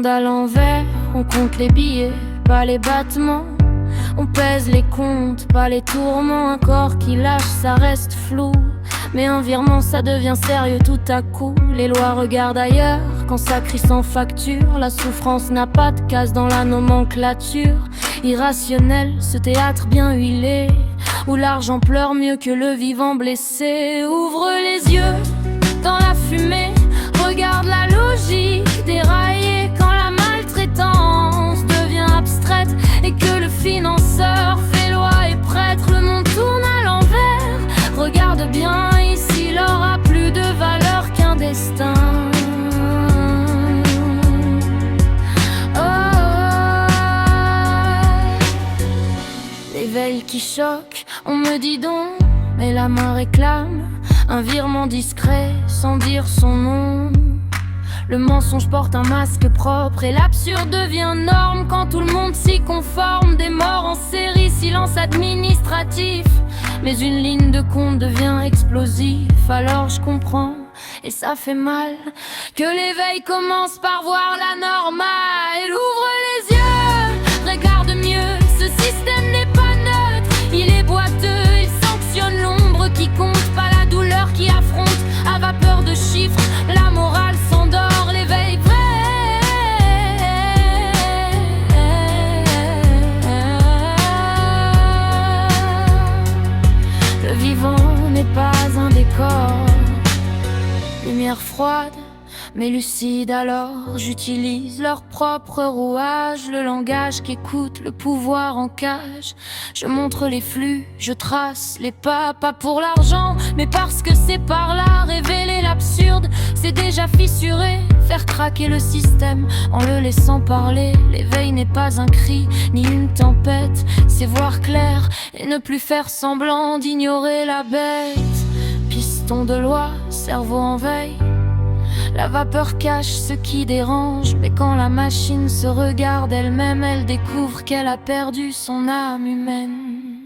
monde à l'envers, on compte les billets, pas les battements. On pèse les comptes, pas les tourments. Un corps qui lâche, ça reste flou. Mais un virement, ça devient sérieux tout à coup. Les lois regardent ailleurs, quand ça crie sans facture. La souffrance n'a pas de case dans la nomenclature. Irrationnel, ce théâtre bien huilé, où l'argent pleure mieux que le vivant blessé. Ouvre les yeux dans la fumée, regarde la logique dérailler. Quand la maltraitance devient abstraite et que le financeur fait loi et prêtre, le monde tourne à l'envers. Regarde bien, ici l'aura plus de valeur qu'un destin. L'éveil qui choque, on me dit donc, mais la main réclame un virement discret sans dire son nom. Le mensonge porte un masque propre et l'absurde devient norme quand tout le monde s'y conforme. Des morts en série, silence administratif, mais une ligne de compte devient explosif. Alors je comprends, et ça fait mal, que l'éveil commence par voir la normale. Ouvre les yeux, regarde mieux, ce système n'est pas neutre. Il est boiteux, il sanctionne l'ombre qui compte, pas la douleur qui affronte. À vapeur de chiffres, la morale s'endort, l'éveil vrai. Le vivant n'est pas un décor. Lumière froide, mais lucide alors. J'utilise leur propre rouage, le langage qu'écoute le pouvoir en cage. Je montre les flux, je trace les pas, pas pour l'argent, mais parce que c'est par là. Révéler l'absurde, c'est déjà fissuré. Faire craquer le système en le laissant parler. L'éveil n'est pas un cri, ni une tempête. C'est voir clair et ne plus faire semblant d'ignorer la bête. Piston de loi, cerveau en veille. La vapeur cache ce qui dérange, mais quand la machine se regarde elle-même, elle découvre qu'elle a perdu son âme humaine.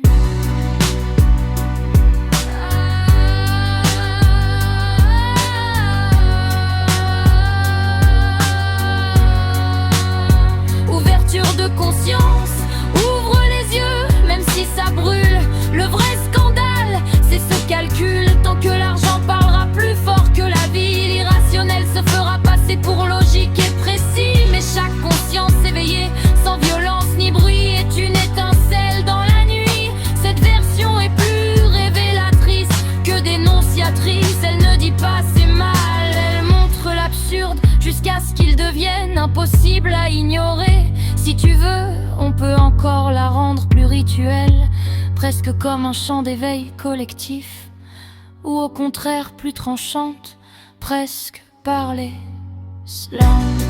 Ouverture de conscience, ouvre les yeux, même si ça brûle. Le vrai scandale, c'est ce calcul. Tant que l'argent parlera plus fort que la vie, l'irrationnel se fera passer pour logique et précis. Mais chaque conscience éveillée, sans violence ni bruit, est une étincelle dans la nuit. Cette version est plus révélatrice que dénonciatrice. Elle ne dit pas c'est mal, elle montre l'absurde jusqu'à ce qu'il devienne impossible à ignorer. Si tu veux, on peut encore la rendre plus rituelle, presque comme un chant d'éveil collectif, ou au contraire plus tranchante, presque par les slams.